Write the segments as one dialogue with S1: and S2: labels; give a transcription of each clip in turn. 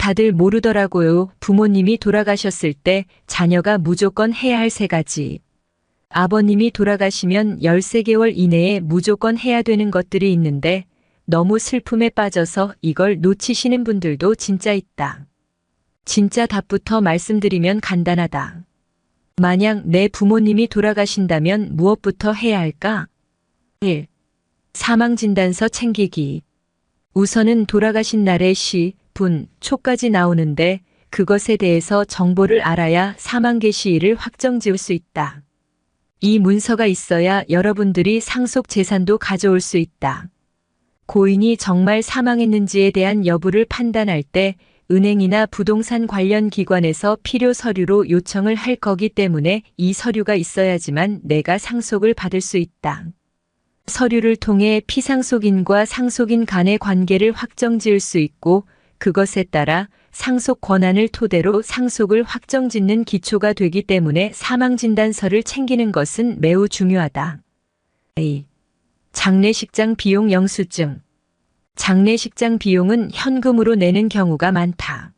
S1: 다들 모르더라고요. 부모님이 돌아가셨을 때 자녀가 무조건 해야 할 3가지. 아버님이 돌아가시면 13개월 이내에 무조건 해야 되는 것들이 있는데 너무 슬픔에 빠져서 이걸 놓치시는 분들도 진짜 있다. 진짜 답부터 말씀드리면 간단하다. 만약 내 부모님이 돌아가신다면 무엇부터 해야 할까? 1. 사망진단서 챙기기. 우선은 돌아가신 날의 시, 분, 초까지 나오는데 그것에 대해서 정보를 알아야 사망 개시일을 확정지을 수 있다. 이 문서가 있어야 여러분들이 상속 재산도 가져올 수 있다. 고인이 정말 사망했는지에 대한 여부를 판단할 때 은행이나 부동산 관련 기관에서 필요 서류로 요청을 할 거기 때문에 이 서류가 있어야지만 내가 상속을 받을 수 있다. 서류를 통해 피상속인과 상속인 간의 관계를 확정지을 수 있고 그것에 따라 상속 권한을 토대로 상속을 확정짓는 기초가 되기 때문에 사망진단서를 챙기는 것은 매우 중요하다. A. 장례식장 비용 영수증. 장례식장 비용은 현금으로 내는 경우가 많다.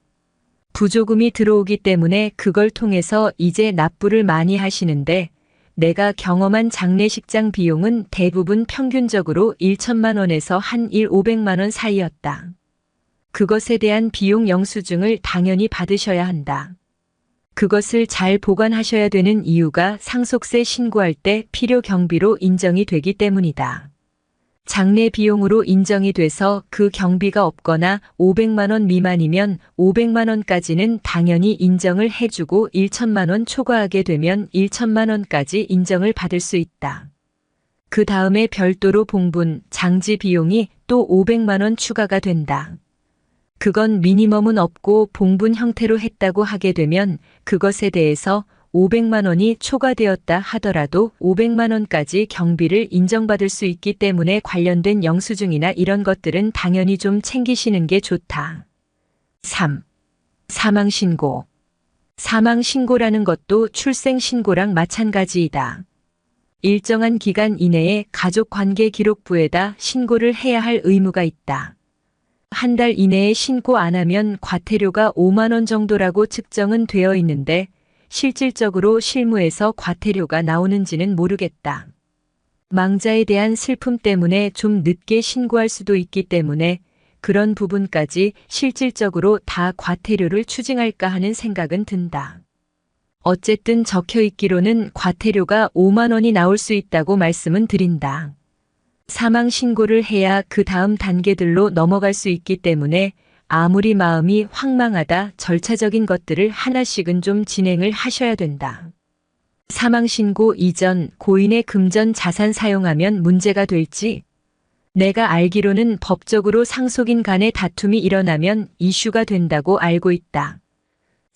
S1: 부조금이 들어오기 때문에 그걸 통해서 이제 납부를 많이 하시는데 내가 경험한 장례식장 비용은 대부분 평균적으로 1천만 원에서 한 500만 원 사이였다. 그것에 대한 비용 영수증을 당연히 받으셔야 한다. 그것을 잘 보관하셔야 되는 이유가 상속세 신고할 때 필요 경비로 인정이 되기 때문이다. 장례 비용으로 인정이 돼서 그 경비가 없거나 500만 원 미만이면 500만 원까지는 당연히 인정을 해주고 1천만 원 초과하게 되면 1천만 원까지 인정을 받을 수 있다. 그 다음에 별도로 봉분, 장지 비용이 또 500만 원 추가가 된다. 그건 미니멈은 없고 봉분 형태로 했다고 하게 되면 그것에 대해서 500만 원이 초과되었다 하더라도 500만 원까지 경비를 인정받을 수 있기 때문에 관련된 영수증이나 이런 것들은 당연히 좀 챙기시는 게 좋다. 3. 사망신고. 사망신고라는 것도 출생신고랑 마찬가지이다. 일정한 기간 이내에 가족관계기록부에다 신고를 해야 할 의무가 있다. 한 달 이내에 신고 안 하면 과태료가 5만 원 정도라고 측정은 되어 있는데 실질적으로 실무에서 과태료가 나오는지는 모르겠다. 망자에 대한 슬픔 때문에 좀 늦게 신고할 수도 있기 때문에 그런 부분까지 실질적으로 다 과태료를 추징할까 하는 생각은 든다. 어쨌든 적혀 있기로는 과태료가 5만 원이 나올 수 있다고 말씀은 드린다. 사망 신고를 해야 그 다음 단계들로 넘어갈 수 있기 때문에 아무리 마음이 황망하다 절차적인 것들을 하나씩은 좀 진행을 하셔야 된다. 사망신고 이전 고인의 금전 자산 사용하면 문제가 될지 내가 알기로는 법적으로 상속인 간의 다툼이 일어나면 이슈가 된다고 알고 있다.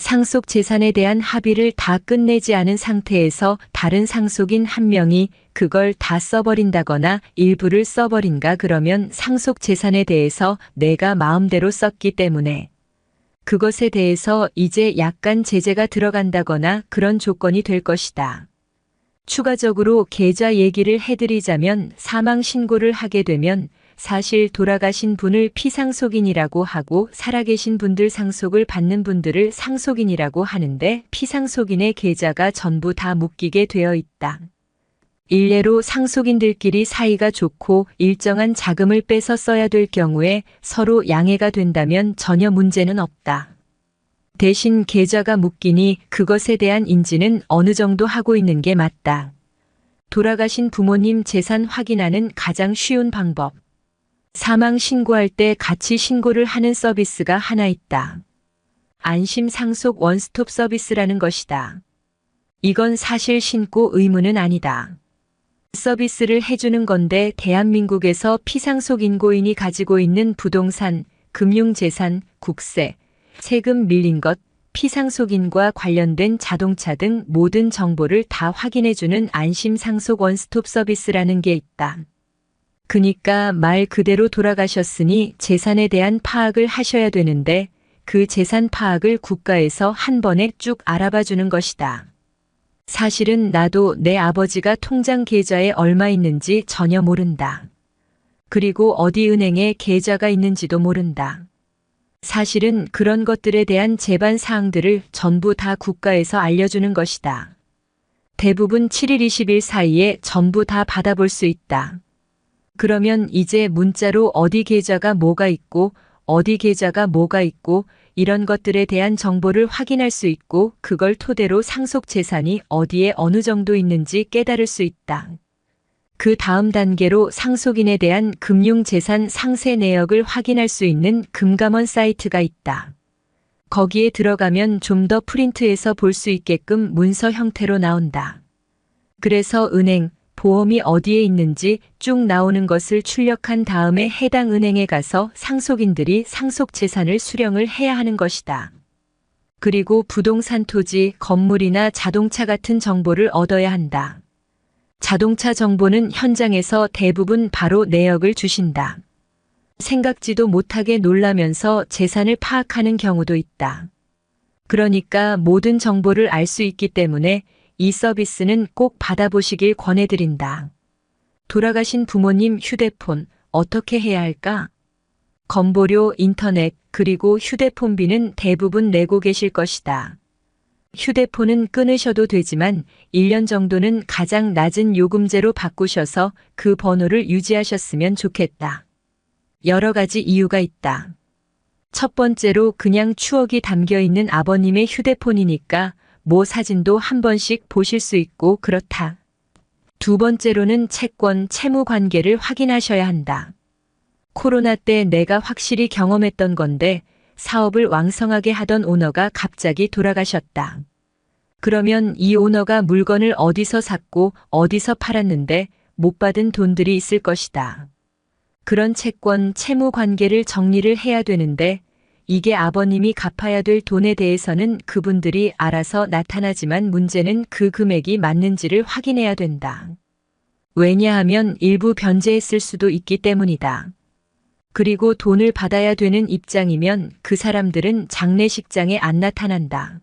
S1: 상속 재산에 대한 합의를 다 끝내지 않은 상태에서 다른 상속인 한 명이 그걸 다 써버린다거나 일부를 써버린가 그러면 상속 재산에 대해서 내가 마음대로 썼기 때문에 그것에 대해서 이제 약간 제재가 들어간다거나 그런 조건이 될 것이다. 추가적으로 계좌 얘기를 해드리자면 사망 신고를 하게 되면 사실 돌아가신 분을 피상속인이라고 하고 살아계신 분들 상속을 받는 분들을 상속인이라고 하는데 피상속인의 계좌가 전부 다 묶이게 되어 있다. 일례로 상속인들끼리 사이가 좋고 일정한 자금을 빼서 써야 될 경우에 서로 양해가 된다면 전혀 문제는 없다. 대신 계좌가 묶이니 그것에 대한 인지는 어느 정도 하고 있는 게 맞다. 돌아가신 부모님 재산 확인하는 가장 쉬운 방법. 사망 신고할 때 같이 신고를 하는 서비스가 하나 있다. 안심 상속 원스톱 서비스라는 것이다. 이건 사실 신고 의무는 아니다. 서비스를 해주는 건데 대한민국에서 피상속인고인이 가지고 있는 부동산, 금융재산, 국세, 세금 밀린 것, 피상속인과 관련된 자동차 등 모든 정보를 다 확인해주는 안심 상속 원스톱 서비스라는 게 있다. 그니까 말 그대로 돌아가셨으니 재산에 대한 파악을 하셔야 되는데 그 재산 파악을 국가에서 한 번에 쭉 알아봐 주는 것이다. 사실은 나도 내 아버지가 통장 계좌에 얼마 있는지 전혀 모른다. 그리고 어디 은행에 계좌가 있는지도 모른다. 사실은 그런 것들에 대한 제반 사항들을 전부 다 국가에서 알려주는 것이다. 대부분 7일 20일 사이에 전부 다 받아볼 수 있다. 그러면 이제 문자로 어디 계좌가 뭐가 있고 어디 계좌가 뭐가 있고 이런 것들에 대한 정보를 확인할 수 있고 그걸 토대로 상속 재산이 어디에 어느 정도 있는지 깨달을 수 있다. 그 다음 단계로 상속인에 대한 금융재산 상세 내역을 확인할 수 있는 금감원 사이트가 있다. 거기에 들어가면 좀 더 프린트해서 볼 수 있게끔 문서 형태로 나온다. 그래서 은행, 보험이 어디에 있는지 쭉 나오는 것을 출력한 다음에 해당 은행에 가서 상속인들이 상속재산을 수령을 해야 하는 것이다. 그리고 부동산 토지, 건물이나 자동차 같은 정보를 얻어야 한다. 자동차 정보는 현장에서 대부분 바로 내역을 주신다. 생각지도 못하게 놀라면서 재산을 파악하는 경우도 있다. 그러니까 모든 정보를 알 수 있기 때문에 이 서비스는 꼭 받아보시길 권해드린다. 돌아가신 부모님 휴대폰 어떻게 해야 할까? 건보료, 인터넷, 그리고 휴대폰비는 대부분 내고 계실 것이다. 휴대폰은 끊으셔도 되지만 1년 정도는 가장 낮은 요금제로 바꾸셔서 그 번호를 유지하셨으면 좋겠다. 여러 가지 이유가 있다. 첫 번째로 그냥 추억이 담겨 있는 아버님의 휴대폰이니까 뭐 사진도 한 번씩 보실 수 있고 그렇다. 두 번째로는 채권, 채무 관계를 확인하셔야 한다. 코로나 때 내가 확실히 경험했던 건데 사업을 왕성하게 하던 오너가 갑자기 돌아가셨다. 그러면 이 오너가 물건을 어디서 샀고 어디서 팔았는데 못 받은 돈들이 있을 것이다. 그런 채권, 채무 관계를 정리를 해야 되는데 이게 아버님이 갚아야 될 돈에 대해서는 그분들이 알아서 나타나지만 문제는 그 금액이 맞는지를 확인해야 된다. 왜냐하면 일부 변제했을 수도 있기 때문이다. 그리고 돈을 받아야 되는 입장이면 그 사람들은 장례식장에 안 나타난다.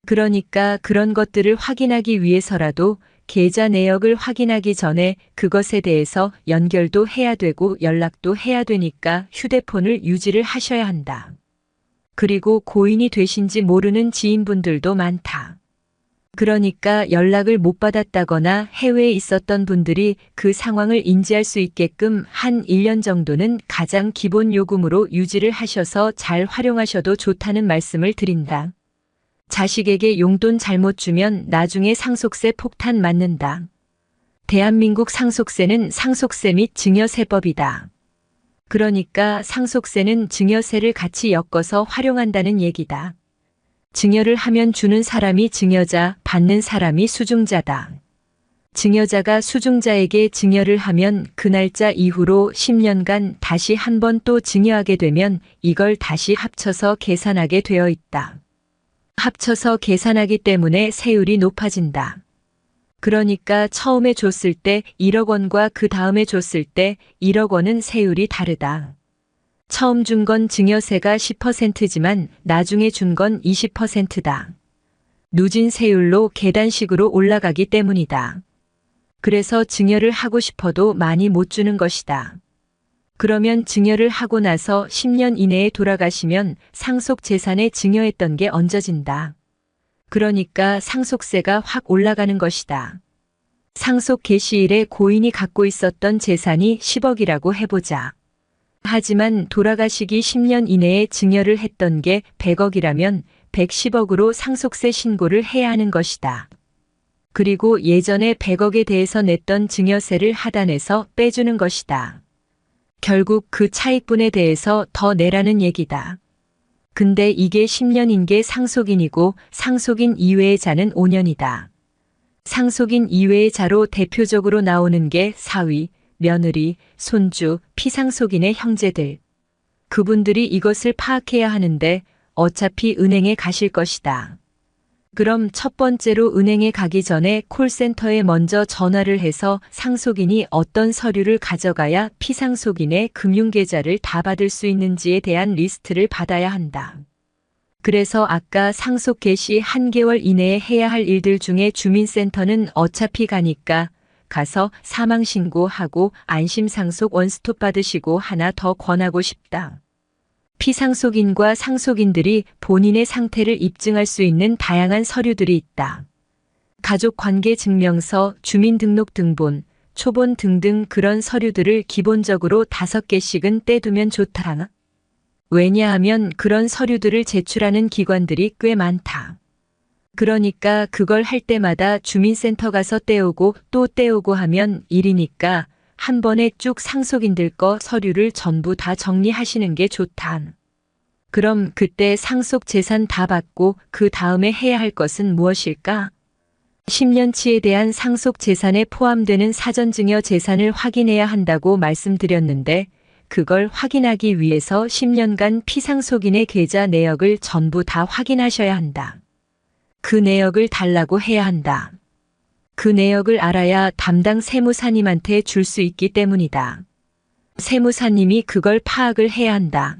S1: 그러니까 그런 것들을 확인하기 위해서라도 계좌 내역을 확인하기 전에 그것에 대해서 연결도 해야 되고 연락도 해야 되니까 휴대폰을 유지를 하셔야 한다. 그리고 고인이 되신지 모르는 지인분들도 많다. 그러니까 연락을 못 받았다거나 해외에 있었던 분들이 그 상황을 인지할 수 있게끔 한 1년 정도는 가장 기본 요금으로 유지를 하셔서 잘 활용하셔도 좋다는 말씀을 드린다. 자식에게 용돈 잘못 주면 나중에 상속세 폭탄 맞는다. 대한민국 상속세는 상속세 및 증여세법이다. 그러니까 상속세는 증여세를 같이 엮어서 활용한다는 얘기다. 증여를 하면 주는 사람이 증여자, 받는 사람이 수증자다. 증여자가 수증자에게 증여를 하면 그 날짜 이후로 10년간 다시 한 번 또 증여하게 되면 이걸 다시 합쳐서 계산하게 되어 있다. 합쳐서 계산하기 때문에 세율이 높아진다. 그러니까 처음에 줬을 때 1억 원과 그 다음에 줬을 때 1억 원은 세율이 다르다. 처음 준 건 증여세가 10%지만 나중에 준 건 20%다. 누진 세율로 계단식으로 올라가기 때문이다. 그래서 증여를 하고 싶어도 많이 못 주는 것이다. 그러면 증여를 하고 나서 10년 이내에 돌아가시면 상속 재산에 증여했던 게 얹어진다. 그러니까 상속세가 확 올라가는 것이다. 상속 개시일에 고인이 갖고 있었던 재산이 10억이라고 해보자. 하지만 돌아가시기 10년 이내에 증여를 했던 게 100억이라면 110억으로 상속세 신고를 해야 하는 것이다. 그리고 예전에 100억에 대해서 냈던 증여세를 하단해서 빼주는 것이다. 결국 그 차익분에 대해서 더 내라는 얘기다. 근데 이게 10년인 게 상속인이고 상속인 이외의 자는 5년이다. 상속인 이외의 자로 대표적으로 나오는 게 사위, 며느리, 손주, 피상속인의 형제들. 그분들이 이것을 파악해야 하는데 어차피 은행에 가실 것이다. 그럼 첫 번째로 은행에 가기 전에 콜센터에 먼저 전화를 해서 상속인이 어떤 서류를 가져가야 피상속인의 금융계좌를 다 받을 수 있는지에 대한 리스트를 받아야 한다. 그래서 아까 상속 개시 1개월 이내에 해야 할 일들 중에 주민센터는 어차피 가니까 가서 사망신고하고 안심상속 원스톱 받으시고 하나 더 권하고 싶다. 피상속인과 상속인들이 본인의 상태를 입증할 수 있는 다양한 서류들이 있다. 가족관계 증명서, 주민등록등본, 초본 등등 그런 서류들을 기본적으로 5개씩은 떼두면 좋다. 왜냐하면 그런 서류들을 제출하는 기관들이 꽤 많다. 그러니까 그걸 할 때마다 주민센터 가서 떼오고 또 떼오고 하면 일이니까 한 번에 쭉 상속인들 거 서류를 전부 다 정리하시는 게 좋다. 그럼 그때 상속 재산 다 받고 그 다음에 해야 할 것은 무엇일까? 10년치에 대한 상속 재산에 포함되는 사전증여 재산을 확인해야 한다고 말씀드렸는데 그걸 확인하기 위해서 10년간 피상속인의 계좌 내역을 전부 다 확인하셔야 한다. 그 내역을 달라고 해야 한다. 그 내역을 알아야 담당 세무사님한테 줄 수 있기 때문이다. 세무사님이 그걸 파악을 해야 한다.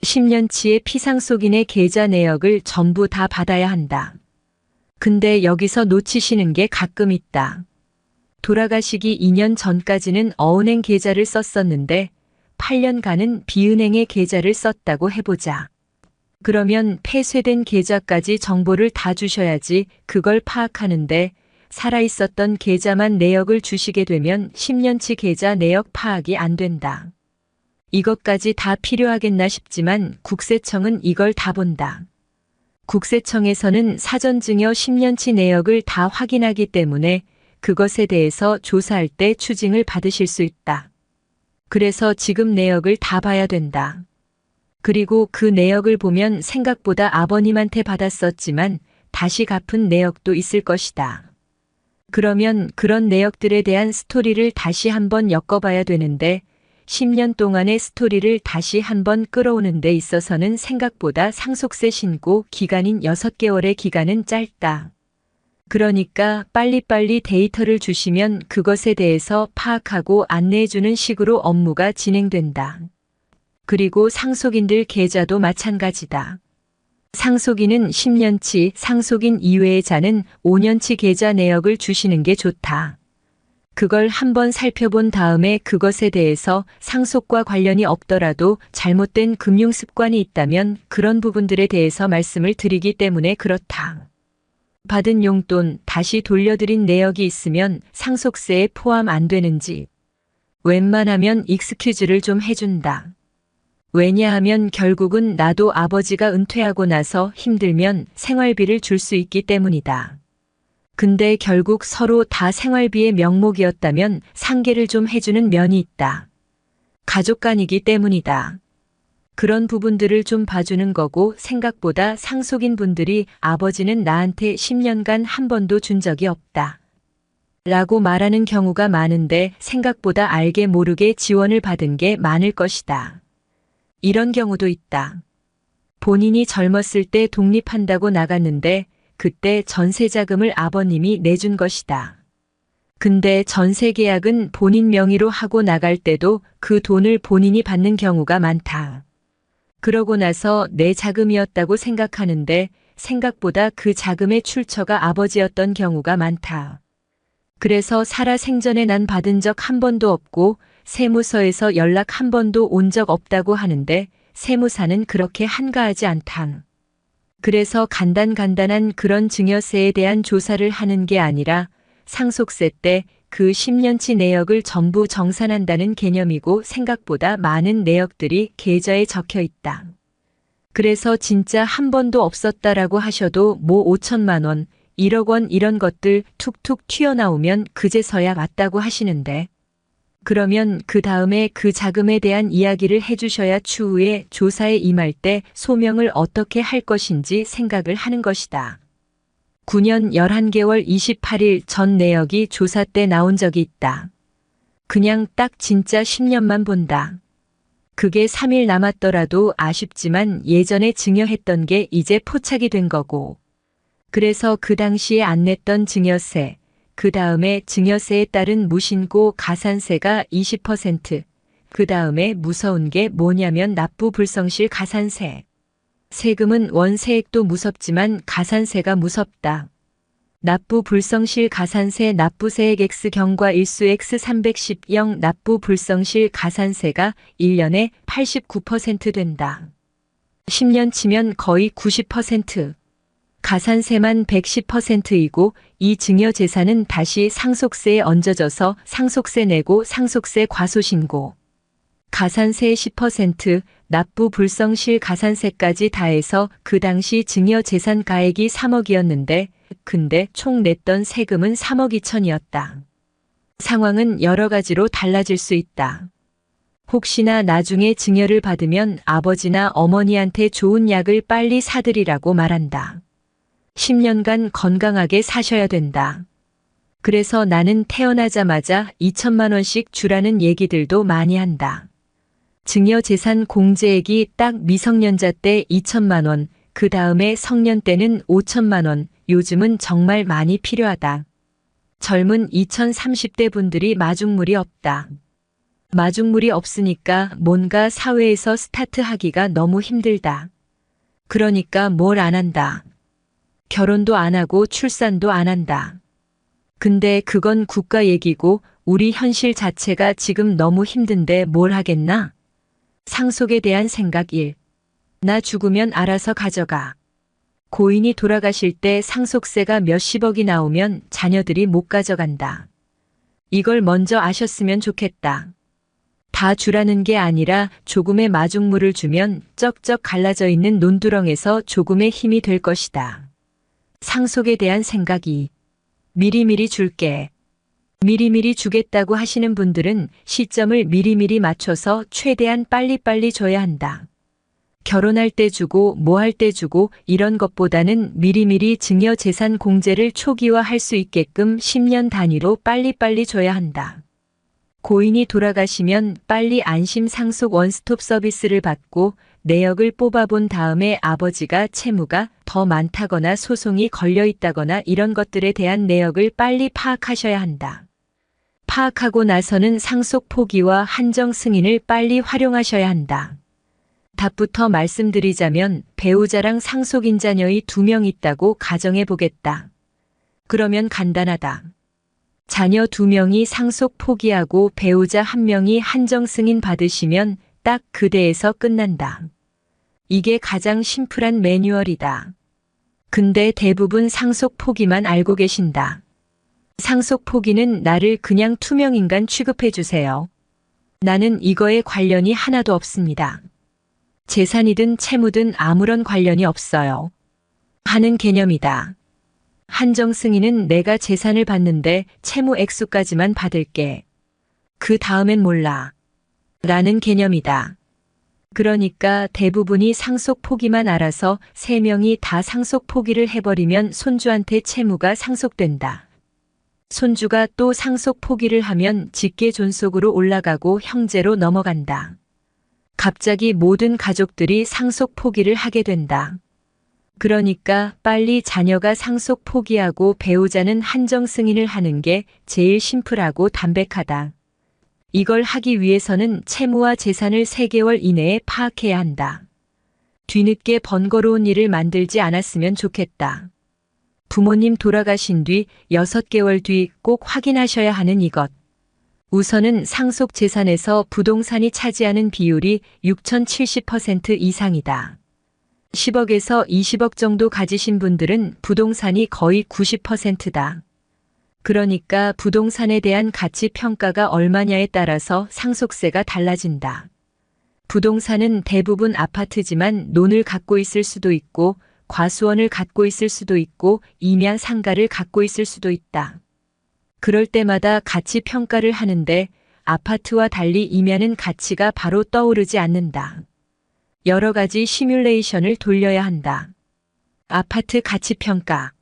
S1: 10년치의 피상속인의 계좌 내역을 전부 다 받아야 한다. 근데 여기서 놓치시는 게 가끔 있다. 돌아가시기 2년 전까지는 어은행 계좌를 썼었는데 8년간은 비은행의 계좌를 썼다고 해보자. 그러면 폐쇄된 계좌까지 정보를 다 주셔야지 그걸 파악하는데 살아있었던 계좌만 내역을 주시게 되면 10년치 계좌 내역 파악이 안 된다. 이것까지 다 필요하겠나 싶지만 국세청은 이걸 다 본다. 국세청에서는 사전증여 10년치 내역을 다 확인하기 때문에 그것에 대해서 조사할 때 추징을 받으실 수 있다. 그래서 지금 내역을 다 봐야 된다. 그리고 그 내역을 보면 생각보다 아버님한테 받았었지만 다시 갚은 내역도 있을 것이다. 그러면 그런 내역들에 대한 스토리를 다시 한번 엮어봐야 되는데 10년 동안의 스토리를 다시 한번 끌어오는 데 있어서는 생각보다 상속세 신고 기간인 6개월의 기간은 짧다. 그러니까 빨리빨리 데이터를 주시면 그것에 대해서 파악하고 안내해주는 식으로 업무가 진행된다. 그리고 상속인들 계좌도 마찬가지다. 상속인은 10년치, 상속인 이외의 자는 5년치 계좌 내역을 주시는 게 좋다. 그걸 한번 살펴본 다음에 그것에 대해서 상속과 관련이 없더라도 잘못된 금융 습관이 있다면 그런 부분들에 대해서 말씀을 드리기 때문에 그렇다. 받은 용돈 다시 돌려드린 내역이 있으면 상속세에 포함 안 되는지 웬만하면 익스큐즈를 좀 해준다. 왜냐하면 결국은 나도 아버지가 은퇴하고 나서 힘들면 생활비를 줄 수 있기 때문이다. 근데 결국 서로 다 생활비의 명목이었다면 상계를 좀 해주는 면이 있다. 가족간이기 때문이다. 그런 부분들을 좀 봐주는 거고 생각보다 상속인 분들이 아버지는 나한테 10년간 한 번도 준 적이 없다. 라고 말하는 경우가 많은데 생각보다 알게 모르게 지원을 받은 게 많을 것이다. 이런 경우도 있다. 본인이 젊었을 때 독립한다고 나갔는데 그때 전세자금을 아버님이 내준 것이다. 근데 전세 계약은 본인 명의로 하고 나갈 때도 그 돈을 본인이 받는 경우가 많다. 그러고 나서 내 자금이었다고 생각하는데 생각보다 그 자금의 출처가 아버지였던 경우가 많다. 그래서 살아 생전에 난 받은 적 한 번도 없고 세무서에서 연락 한 번도 온 적 없다고 하는데 세무사는 그렇게 한가하지 않다. 그래서 간단한 그런 증여세에 대한 조사를 하는 게 아니라 상속세 때 그 10년치 내역을 전부 정산한다는 개념이고 생각보다 많은 내역들이 계좌에 적혀 있다. 그래서 진짜 한 번도 없었다라고 하셔도 뭐 5천만 원, 1억 원 이런 것들 툭툭 튀어나오면 그제서야 맞다고 하시는데 그러면 그 다음에 그 자금에 대한 이야기를 해주셔야 추후에 조사에 임할 때 소명을 어떻게 할 것인지 생각을 하는 것이다. 9년 11개월 28일 전 내역이 조사 때 나온 적이 있다. 그냥 딱 진짜 10년만 본다. 그게 3일 남았더라도 아쉽지만 예전에 증여했던 게 이제 포착이 된 거고. 그래서 그 당시에 안 냈던 증여세, 그 다음에 증여세에 따른 무신고 가산세가 20%, 그 다음에 무서운 게 뭐냐면 납부불성실 가산세. 세금은 원세액도 무섭지만 가산세가 무섭다. 납부 불성실 가산세 납부세액 X 경과 일수 X 310 0 납부 불성실 가산세가 1년에 89% 된다. 10년 치면 거의 90%. 가산세만 110%이고 이 증여재산은 다시 상속세에 얹어져서 상속세 내고 상속세 과소신고. 가산세 10%, 납부 불성실 가산세까지 다해서 그 당시 증여재산 가액이 3억이었는데 근데 총 냈던 세금은 3억 2천이었다. 상황은 여러 가지로 달라질 수 있다. 혹시나 나중에 증여를 받으면 아버지나 어머니한테 좋은 약을 빨리 사드리라고 말한다. 10년간 건강하게 사셔야 된다. 그래서 나는 태어나자마자 2천만 원씩 주라는 얘기들도 많이 한다. 증여재산 공제액이 딱 미성년자 때 2천만 원, 그 다음에 성년 때는 5천만 원, 요즘은 정말 많이 필요하다. 젊은 2030대 분들이 마중물이 없다. 마중물이 없으니까 뭔가 사회에서 스타트하기가 너무 힘들다. 그러니까 뭘 안 한다. 결혼도 안 하고 출산도 안 한다. 근데 그건 국가 얘기고 우리 현실 자체가 지금 너무 힘든데 뭘 하겠나? 상속에 대한 생각 1. 나 죽으면 알아서 가져가. 고인이 돌아가실 때 상속세가 몇십억이 나오면 자녀들이 못 가져간다. 이걸 먼저 아셨으면 좋겠다. 다 주라는 게 아니라 조금의 마중물을 주면 쩍쩍 갈라져 있는 논두렁에서 조금의 힘이 될 것이다. 상속에 대한 생각이 미리미리 줄게. 미리미리 주겠다고 하시는 분들은 시점을 미리미리 맞춰서 최대한 빨리빨리 줘야 한다. 결혼할 때 주고 뭐 할 때 주고 이런 것보다는 미리미리 증여재산 공제를 초기화할 수 있게끔 10년 단위로 빨리빨리 줘야 한다. 고인이 돌아가시면 빨리 안심 상속 원스톱 서비스를 받고 내역을 뽑아본 다음에 아버지가 채무가 더 많다거나 소송이 걸려 있다거나 이런 것들에 대한 내역을 빨리 파악하셔야 한다. 파악하고 나서는 상속 포기와 한정 승인을 빨리 활용하셔야 한다. 답부터 말씀드리자면 배우자랑 상속인 자녀이 2명 있다고 가정해 보겠다. 그러면 간단하다. 자녀 2명이 상속 포기하고 배우자 1명이 한정 승인 받으시면 딱 그 대에서 끝난다. 이게 가장 심플한 매뉴얼이다. 근데 대부분 상속 포기만 알고 계신다. 상속 포기는 나를 그냥 투명인간 취급해 주세요. 나는 이거에 관련이 하나도 없습니다. 재산이든 채무든 아무런 관련이 없어요. 하는 개념이다. 한정 승인은 내가 재산을 받는데 채무 액수까지만 받을게. 그 다음엔 몰라. 라는 개념이다. 그러니까 대부분이 상속 포기만 알아서 3명이 다 상속 포기를 해버리면 손주한테 채무가 상속된다. 손주가 또 상속 포기를 하면 직계 존속으로 올라가고 형제로 넘어간다. 갑자기 모든 가족들이 상속 포기를 하게 된다. 그러니까 빨리 자녀가 상속 포기하고 배우자는 한정 승인을 하는 게 제일 심플하고 담백하다. 이걸 하기 위해서는 채무와 재산을 3개월 이내에 파악해야 한다. 뒤늦게 번거로운 일을 만들지 않았으면 좋겠다. 부모님 돌아가신 뒤 6개월 뒤 꼭 확인하셔야 하는 이것. 우선은 상속 재산에서 부동산이 차지하는 비율이 6,070% 이상이다. 10억에서 20억 정도 가지신 분들은 부동산이 거의 90%다. 그러니까 부동산에 대한 가치 평가가 얼마냐에 따라서 상속세가 달라진다. 부동산은 대부분 아파트지만 논을 갖고 있을 수도 있고 과수원을 갖고 있을 수도 있고 임야 상가를 갖고 있을 수도 있다. 그럴 때마다 가치 평가를 하는데 아파트와 달리 임야는 가치가 바로 떠오르지 않는다. 여러 가지 시뮬레이션을 돌려야 한다. 아파트 가치 평가.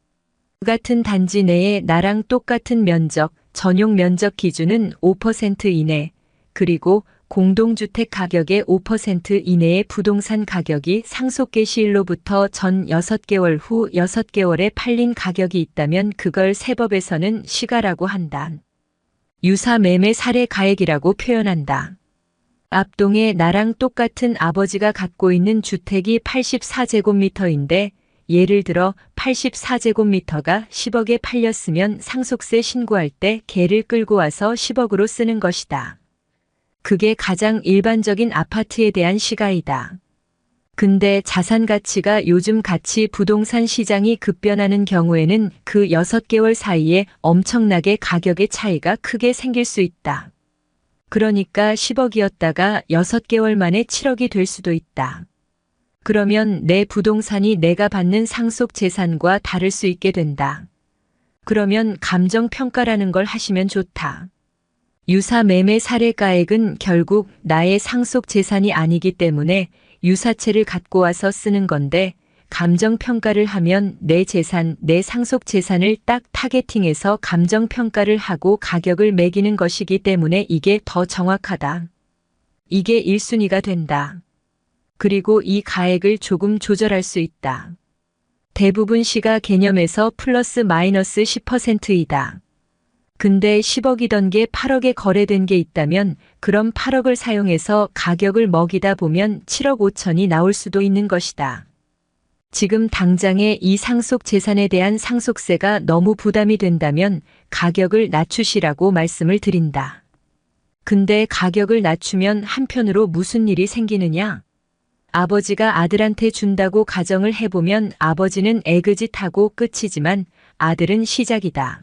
S1: 같은 단지 내에 나랑 똑같은 면적, 전용 면적 기준은 5% 이내, 그리고 공동주택 가격의 5% 이내의 부동산 가격이 상속계 시일로부터 전 6개월 후 6개월에 팔린 가격이 있다면 그걸 세법에서는 시가라고 한다. 유사 매매 사례 가액이라고 표현한다. 앞동에 나랑 똑같은 아버지가 갖고 있는 주택이 84제곱미터인데 예를 들어 84제곱미터가 10억에 팔렸으면 상속세 신고할 때 걔를 끌고 와서 10억으로 쓰는 것이다. 그게 가장 일반적인 아파트에 대한 시가이다. 근데 자산 가치가 요즘 같이 부동산 시장이 급변하는 경우에는 그 6개월 사이에 엄청나게 가격의 차이가 크게 생길 수 있다. 그러니까 10억이었다가 6개월 만에 7억이 될 수도 있다. 그러면 내 부동산이 내가 받는 상속 재산과 다를 수 있게 된다. 그러면 감정평가라는 걸 하시면 좋다. 유사 매매 사례가액은 결국 나의 상속 재산이 아니기 때문에 유사채를 갖고 와서 쓰는 건데 감정평가를 하면 내 재산, 내 상속 재산을 딱 타겟팅해서 감정평가를 하고 가격을 매기는 것이기 때문에 이게 더 정확하다. 이게 1순위가 된다. 그리고 이 가액을 조금 조절할 수 있다. 대부분 시가 개념에서 플러스 마이너스 10%이다. 근데 10억이던 게 8억에 거래된 게 있다면 그럼 8억을 사용해서 가격을 먹이다 보면 7억 5천이 나올 수도 있는 것이다. 지금 당장에 이 상속 재산에 대한 상속세가 너무 부담이 된다면 가격을 낮추시라고 말씀을 드린다. 근데 가격을 낮추면 한편으로 무슨 일이 생기느냐? 아버지가 아들한테 준다고 가정을 해보면 아버지는 에그짓하고 끝이지만 아들은 시작이다.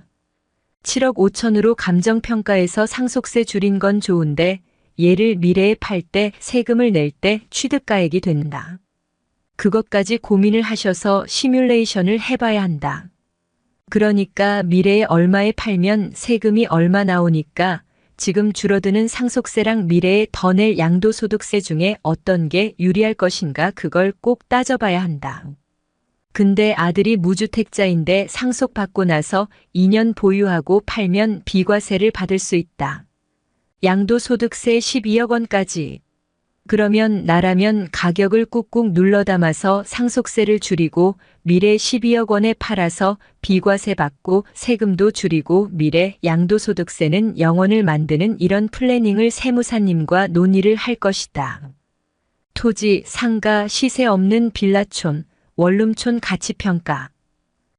S1: 7억 5천으로 감정평가에서 상속세 줄인 건 좋은데 얘를 미래에 팔 때 세금을 낼 때 취득가액이 된다. 그것까지 고민을 하셔서 시뮬레이션을 해봐야 한다. 그러니까 미래에 얼마에 팔면 세금이 얼마 나오니까 지금 줄어드는 상속세랑 미래에 더 낼 양도소득세 중에 어떤 게 유리할 것인가 그걸 꼭 따져봐야 한다. 근데 아들이 무주택자인데 상속받고 나서 2년 보유하고 팔면 비과세를 받을 수 있다. 양도소득세 12억 원까지. 그러면 나라면 가격을 꾹꾹 눌러 담아서 상속세를 줄이고 미래 12억 원에 팔아서 비과세 받고 세금도 줄이고 미래 양도소득세는 0원을 만드는 이런 플래닝을 세무사님과 논의를 할 것이다. 토지, 상가, 시세 없는 빌라촌, 원룸촌 가치평가.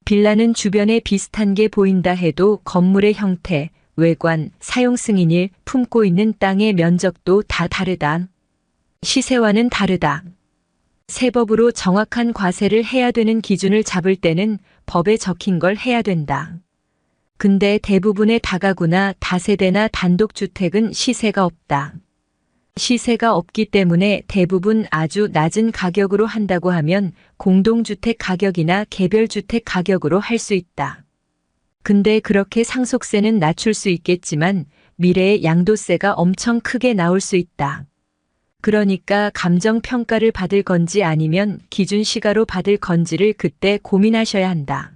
S1: 빌라는 주변에 비슷한 게 보인다 해도 건물의 형태, 외관, 사용 승인일, 품고 있는 땅의 면적도 다 다르다. 시세와는 다르다. 세법으로 정확한 과세를 해야 되는 기준을 잡을 때는 법에 적힌 걸 해야 된다. 근데 대부분의 다가구나 다세대나 단독주택은 시세가 없다. 시세가 없기 때문에 대부분 아주 낮은 가격으로 한다고 하면 공동주택 가격이나 개별주택 가격으로 할 수 있다. 근데 그렇게 상속세는 낮출 수 있겠지만 미래에 양도세가 엄청 크게 나올 수 있다. 그러니까 감정평가를 받을 건지 아니면 기준시가로 받을 건지를 그때 고민하셔야 한다.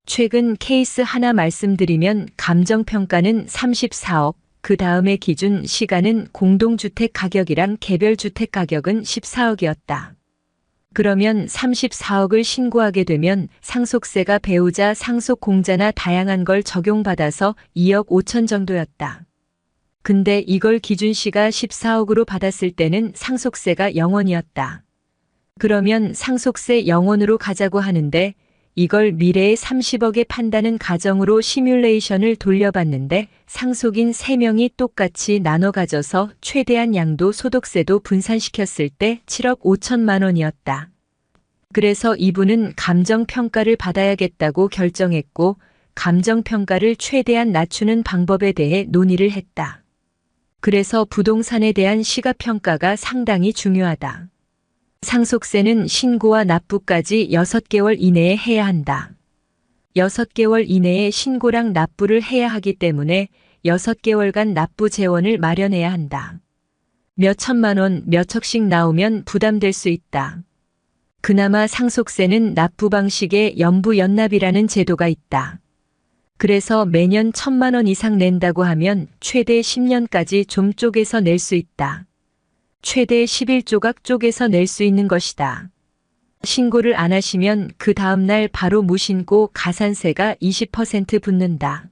S1: 최근 케이스 하나 말씀드리면 감정평가는 34억, 그 다음에 기준 시가는 공동주택 가격이랑 개별주택 가격은 14억이었다. 그러면 34억을 신고하게 되면 상속세가 배우자 상속공자나 다양한 걸 적용받아서 2억 5천 정도였다. 근데 이걸 기준시가 14억으로 받았을 때는 상속세가 0원이었다. 그러면 상속세 0원으로 가자고 하는데 이걸 미래에 30억에 판다는 가정으로 시뮬레이션을 돌려봤는데 상속인 3명이 똑같이 나눠 가져서 최대한 양도 소득세도 분산시켰을 때 7억 5천만 원이었다. 그래서 이분은 감정평가를 받아야겠다고 결정했고 감정평가를 최대한 낮추는 방법에 대해 논의를 했다. 그래서 부동산에 대한 시가평가가 상당히 중요하다. 상속세는 신고와 납부까지 6개월 이내에 해야 한다. 6개월 이내에 신고랑 납부를 해야 하기 때문에 6개월간 납부 재원을 마련해야 한다. 몇 천만 원, 몇 척씩 나오면 부담될 수 있다. 그나마 상속세는 납부 방식에 연부연납이라는 제도가 있다. 그래서 매년 1,000만 원 이상 낸다고 하면 최대 10년까지 좀 쪼개서 낼 수 있다. 최대 11조각 쪼개서 낼 수 있는 것이다. 신고를 안 하시면 그 다음날 바로 무신고 가산세가 20% 붙는다.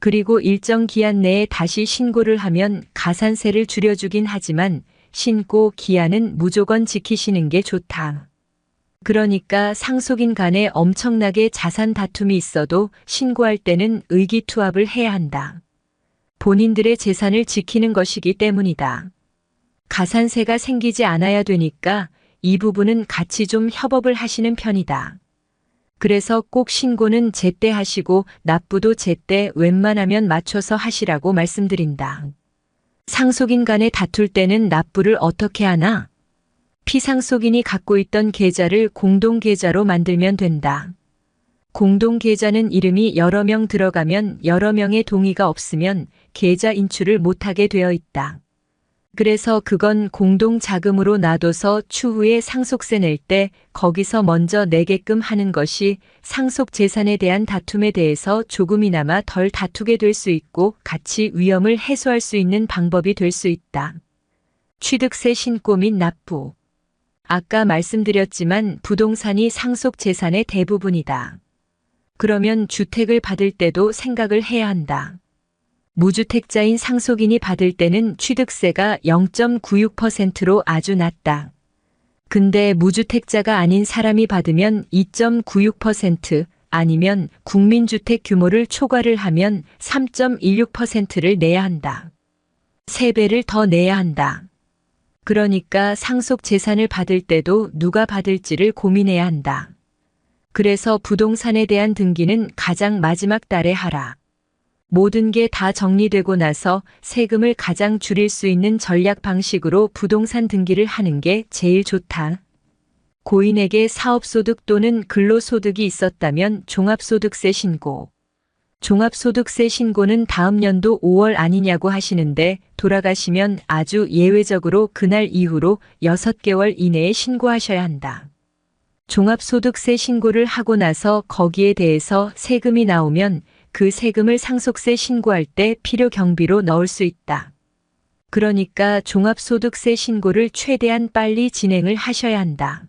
S1: 그리고 일정 기한 내에 다시 신고를 하면 가산세를 줄여주긴 하지만 신고 기한은 무조건 지키시는 게 좋다. 그러니까 상속인 간에 엄청나게 자산 다툼이 있어도 신고할 때는 의기투합을 해야 한다. 본인들의 재산을 지키는 것이기 때문이다. 가산세가 생기지 않아야 되니까 이 부분은 같이 좀 협업을 하시는 편이다. 그래서 꼭 신고는 제때 하시고 납부도 제때 웬만하면 맞춰서 하시라고 말씀드린다. 상속인 간에 다툴 때는 납부를 어떻게 하나? 피상속인이 갖고 있던 계좌를 공동계좌로 만들면 된다. 공동계좌는 이름이 여러 명 들어가면 여러 명의 동의가 없으면 계좌 인출을 못하게 되어 있다. 그래서 그건 공동자금으로 놔둬서 추후에 상속세 낼 때 거기서 먼저 내게끔 하는 것이 상속재산에 대한 다툼에 대해서 조금이나마 덜 다투게 될 수 있고 같이 위험을 해소할 수 있는 방법이 될 수 있다. 취득세 신고 및 납부. 아까 말씀드렸지만 부동산이 상속재산의 대부분이다. 그러면 주택을 받을 때도 생각을 해야 한다. 무주택자인 상속인이 받을 때는 취득세가 0.96%로 아주 낮다. 근데 무주택자가 아닌 사람이 받으면 2.96% 아니면 국민주택 규모를 초과를 하면 3.16%를 내야 한다. 3배를 더 내야 한다. 그러니까 상속 재산을 받을 때도 누가 받을지를 고민해야 한다. 그래서 부동산에 대한 등기는 가장 마지막 달에 하라. 모든 게 다 정리되고 나서 세금을 가장 줄일 수 있는 전략 방식으로 부동산 등기를 하는 게 제일 좋다. 고인에게 사업소득 또는 근로소득이 있었다면 종합소득세 신고. 종합소득세 신고는 다음 연도 5월 아니냐고 하시는데 돌아가시면 아주 예외적으로 그날 이후로 6개월 이내에 신고하셔야 한다. 종합소득세 신고를 하고 나서 거기에 대해서 세금이 나오면 그 세금을 상속세 신고할 때 필요 경비로 넣을 수 있다. 그러니까 종합소득세 신고를 최대한 빨리 진행을 하셔야 한다.